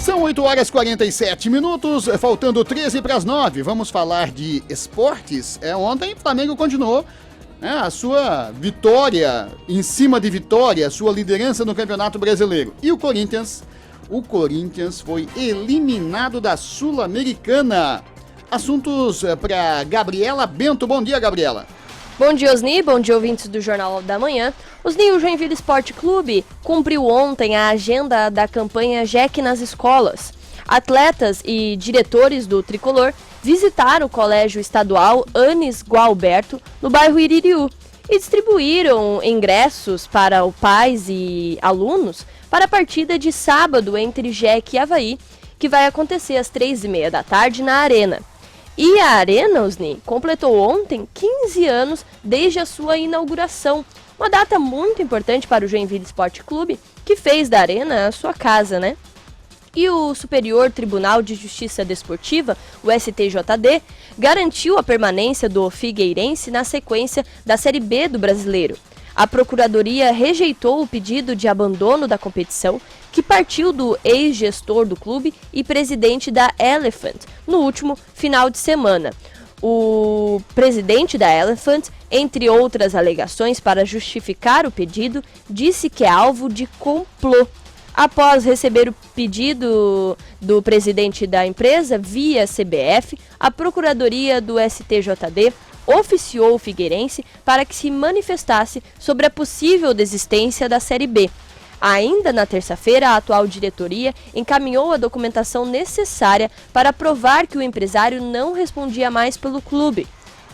São 8 horas e 47 minutos, faltando 13 para as 9. Vamos falar de esportes. Ontem o Flamengo continuou a sua vitória em cima de vitória, a sua liderança no Campeonato Brasileiro. E o Corinthians foi eliminado da Sul-Americana. Assuntos para Gabriela Bento. Bom dia, Gabriela. Bom dia, Osni. Bom dia, ouvintes do Jornal da Manhã. Osni, o Joinville Esporte Clube cumpriu ontem a agenda da campanha Jack nas Escolas. Atletas e diretores do Tricolor visitaram o Colégio Estadual Anis Gualberto, no bairro Iririú, e distribuíram ingressos para os pais e alunos para a partida de sábado entre Jack e Avaí, que vai acontecer às 3h30 da tarde na Arena. E a Arena, Osni, completou ontem 15 anos desde a sua inauguração. Uma data muito importante para o Joinville Esporte Clube, que fez da Arena a sua casa, né? E o Superior Tribunal de Justiça Desportiva, o STJD, garantiu a permanência do Figueirense na sequência da Série B do Brasileiro. A Procuradoria rejeitou o pedido de abandono da competição, que partiu do ex-gestor do clube e presidente da Elephant no último final de semana. O presidente da Elephant, entre outras alegações para justificar o pedido, disse que é alvo de complô. Após receber o pedido do presidente da empresa via CBF, a Procuradoria do STJD oficiou o Figueirense para que se manifestasse sobre a possível desistência da Série B. Ainda na terça-feira, a atual diretoria encaminhou a documentação necessária para provar que o empresário não respondia mais pelo clube.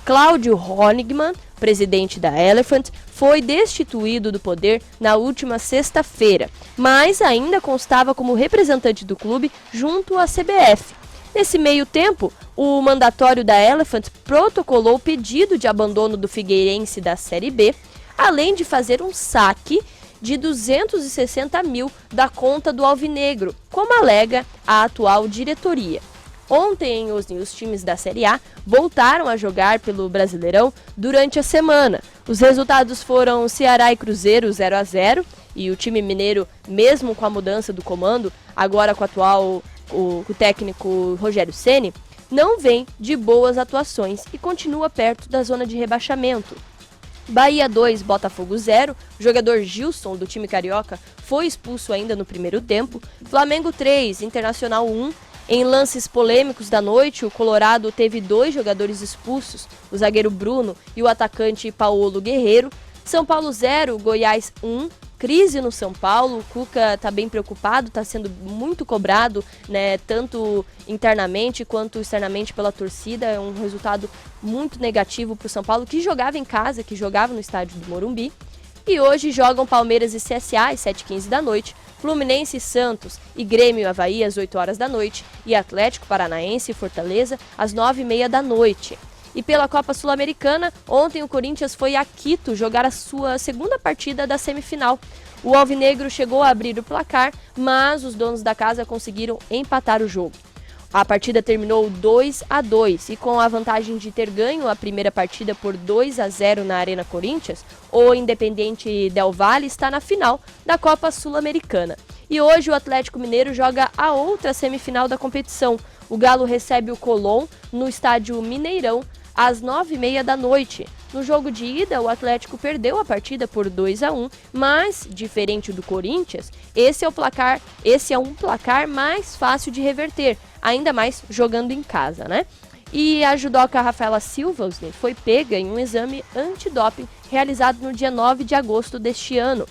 Cláudio Honigman, presidente da Elephant, foi destituído do poder na última sexta-feira, mas ainda constava como representante do clube junto à CBF. Nesse meio tempo, o mandatório da Elephant protocolou o pedido de abandono do Figueirense da Série B, além de fazer um saque de 260 mil da conta do Alvinegro, como alega a atual diretoria. Ontem, os times da Série A voltaram a jogar pelo Brasileirão durante a semana. Os resultados foram Ceará e Cruzeiro 0-0, e o time mineiro, mesmo com a mudança do comando, agora com o técnico Rogério Ceni, não vem de boas atuações e continua perto da zona de rebaixamento. Bahia 2, Botafogo 0, o jogador Gilson do time carioca foi expulso ainda no primeiro tempo. Flamengo 3, Internacional 1. Em lances polêmicos da noite, o Colorado teve 2 jogadores expulsos, o zagueiro Bruno e o atacante Paulo Guerreiro. São Paulo 0, Goiás 1. Crise no São Paulo, o Cuca está bem preocupado, está sendo muito cobrado, né, tanto internamente quanto externamente pela torcida. É um resultado muito negativo para o São Paulo, que jogava em casa, que jogava no estádio do Morumbi. E hoje jogam Palmeiras e CSA às 7h15 da noite, Fluminense e Santos e Grêmio e Avaí às 8 horas da noite e Atlético Paranaense e Fortaleza às 9h30 da noite. E pela Copa Sul-Americana, ontem o Corinthians foi a Quito jogar a sua segunda partida da semifinal. O Alvinegro chegou a abrir o placar, mas os donos da casa conseguiram empatar o jogo. A partida terminou 2-2 e com a vantagem de ter ganho a primeira partida por 2-0 na Arena Corinthians, o Independiente Del Valle está na final da Copa Sul-Americana. E hoje o Atlético Mineiro joga a outra semifinal da competição. O Galo recebe o Colón no estádio Mineirão às 9h30 da noite. No jogo de ida, o Atlético perdeu a partida por 2-1, mas, diferente do Corinthians, esse é um placar mais fácil de reverter, ainda mais jogando em casa, né? E a judoca Rafaela Silva foi pega em um exame antidoping realizado no dia 9 de agosto deste ano.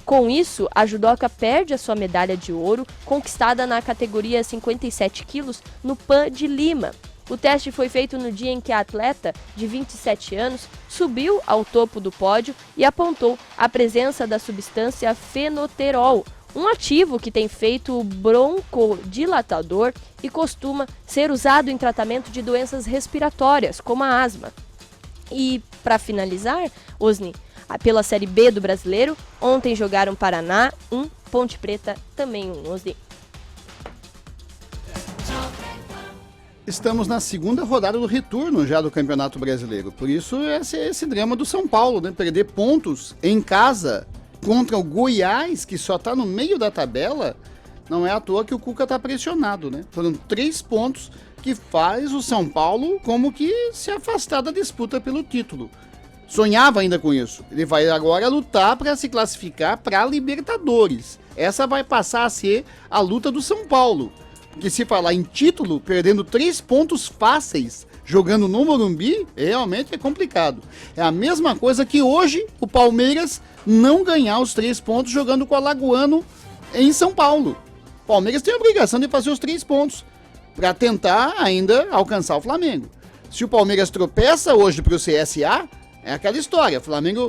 Com isso, a judoca perde a sua medalha de ouro, conquistada na categoria 57 quilos no PAN de Lima. O teste foi feito no dia em que a atleta, de 27 anos, subiu ao topo do pódio e apontou a presença da substância fenoterol, um ativo que tem efeito broncodilatador e costuma ser usado em tratamento de doenças respiratórias, como a asma. E, para finalizar, Osni, pela Série B do Brasileiro, ontem jogaram Paraná 1, Ponte Preta também 1, Osni. Estamos na segunda rodada do retorno já do Campeonato Brasileiro. Por isso, esse drama do São Paulo, né? Perder pontos em casa contra o Goiás, que só está no meio da tabela, Não é à toa que o Cuca tá pressionado, né? Foram 3 pontos que faz o São Paulo como que se afastar da disputa pelo título. Sonhava ainda com isso. Ele vai agora lutar para se classificar para a Libertadores. Essa vai passar a ser a luta do São Paulo. Porque se falar em título, perdendo 3 pontos fáceis, jogando no Morumbi, realmente é complicado. É a mesma coisa que hoje o Palmeiras não ganhar os 3 pontos jogando com o Alagoano em São Paulo. O Palmeiras tem a obrigação de fazer os 3 pontos para tentar ainda alcançar o Flamengo. Se o Palmeiras tropeça hoje para o CSA, é aquela história.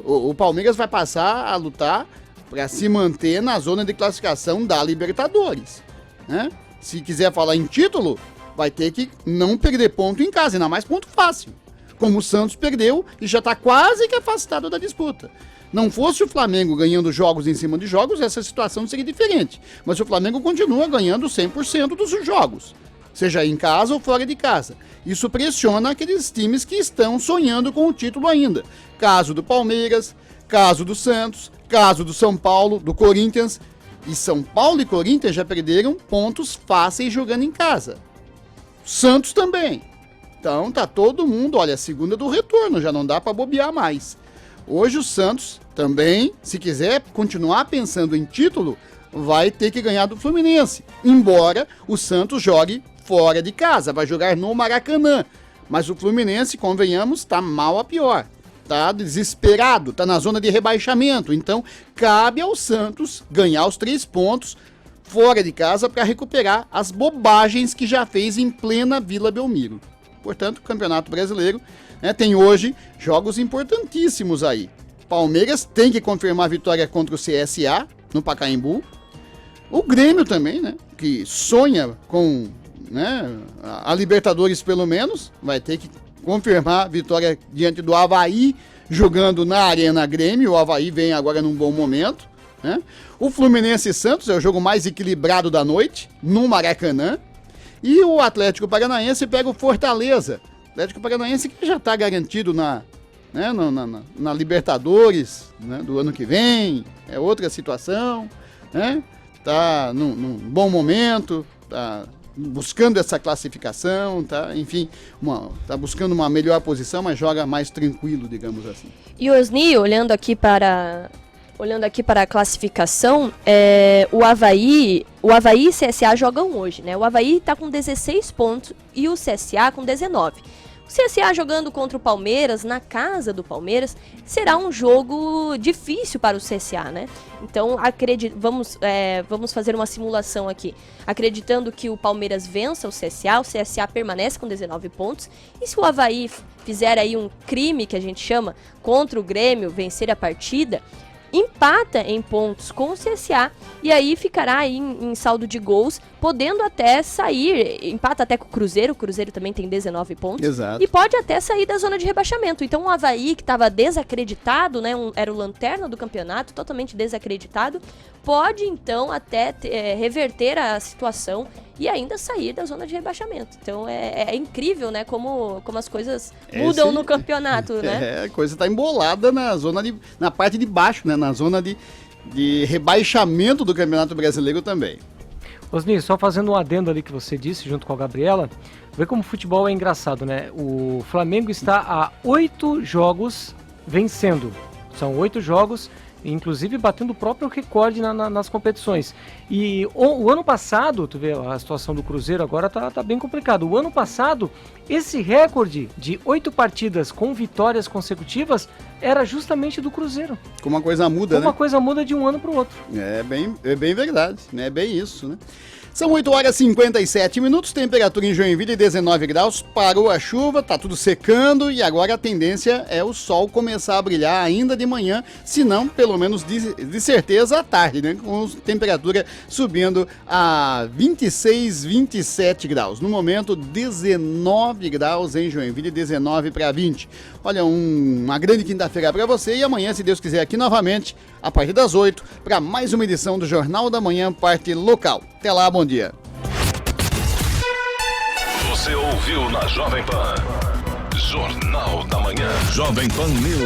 O Palmeiras vai passar a lutar para se manter na zona de classificação da Libertadores, né? Se quiser falar em título, vai ter que não perder ponto em casa, ainda mais ponto fácil. Como o Santos perdeu e já está quase que afastado da disputa. Não fosse o Flamengo ganhando jogos em cima de jogos, essa situação seria diferente. Mas o Flamengo continua ganhando 100% dos jogos, seja em casa ou fora de casa. Isso pressiona aqueles times que estão sonhando com o título ainda. Caso do Palmeiras, caso do Santos, caso do São Paulo, do Corinthians. E São Paulo e Corinthians já perderam pontos fáceis jogando em casa. Santos também. Então tá todo mundo, olha, segunda do retorno, já não dá para bobear mais. Hoje o Santos também, se quiser continuar pensando em título, vai ter que ganhar do Fluminense. Embora o Santos jogue fora de casa, vai jogar no Maracanã. Mas o Fluminense, convenhamos, tá mal a pior. Tá desesperado, tá na zona de rebaixamento. Então, cabe ao Santos ganhar os 3 pontos fora de casa para recuperar as bobagens que já fez em plena Vila Belmiro. Portanto, o Campeonato Brasileiro, né, tem hoje jogos importantíssimos aí. Palmeiras tem que confirmar a vitória contra o CSA no Pacaembu. O Grêmio também, né, que sonha com, né, a Libertadores pelo menos, vai ter que confirmar a vitória diante do Avaí, jogando na Arena Grêmio. O Avaí vem agora num bom momento, né? O Fluminense e Santos é o jogo mais equilibrado da noite, no Maracanã. E o Atlético Paranaense pega o Fortaleza. O Atlético Paranaense que já está garantido na Libertadores, né, do ano que vem. É outra situação, né? Tá num bom momento, tá buscando essa classificação, tá? Enfim, tá buscando uma melhor posição, mas joga mais tranquilo, digamos assim. E Osni, olhando aqui para a classificação, o Avaí e CSA jogam hoje, né? O Avaí está com 16 pontos e o CSA com 19. O CSA jogando contra o Palmeiras, na casa do Palmeiras, será um jogo difícil para o CSA, né? Então, vamos fazer uma simulação aqui. Acreditando que o Palmeiras vença o CSA permanece com 19 pontos. E se o Avaí fizer aí um crime, que a gente chama, contra o Grêmio, vencer a partida, empata em pontos com o CSA e aí ficará aí em saldo de gols, podendo até sair, empata até com o Cruzeiro também tem 19 pontos. Exato. E pode até sair da zona de rebaixamento. Então o Avaí, que estava desacreditado, né, era o lanterna do campeonato, totalmente desacreditado, pode então até reverter a situação e ainda sair da zona de rebaixamento. Então é incrível, né, como as coisas mudam no campeonato, né? A coisa tá embolada na parte de baixo, né, na zona de rebaixamento do Campeonato Brasileiro também. Osni, só fazendo um adendo ali que você disse, junto com a Gabriela, vê como o futebol é engraçado, né? O Flamengo está a 8 jogos vencendo. São 8 jogos, inclusive batendo o próprio recorde nas competições. E o ano passado, tu vê, a situação do Cruzeiro agora tá bem complicado. O ano passado, esse recorde de 8 partidas com vitórias consecutivas era justamente do Cruzeiro. Como uma coisa muda, né? Uma coisa muda de um ano para o outro. É bem verdade, né? É bem isso, né? São 8 horas e 57 minutos, temperatura em Joinville 19 graus, parou a chuva, tá tudo secando e agora a tendência é o sol começar a brilhar ainda de manhã, se não, pelo menos de certeza à tarde, né? Com temperatura subindo a 26, 27 graus. No momento, 19 graus em Joinville, 19 para 20. Olha, uma grande quinta-feira para você e amanhã, se Deus quiser, aqui novamente, a partir das 8, para mais uma edição do Jornal da Manhã, parte local. Até lá, bom dia. Você ouviu na Jovem Pan. Jornal da Manhã. Jovem Pan News.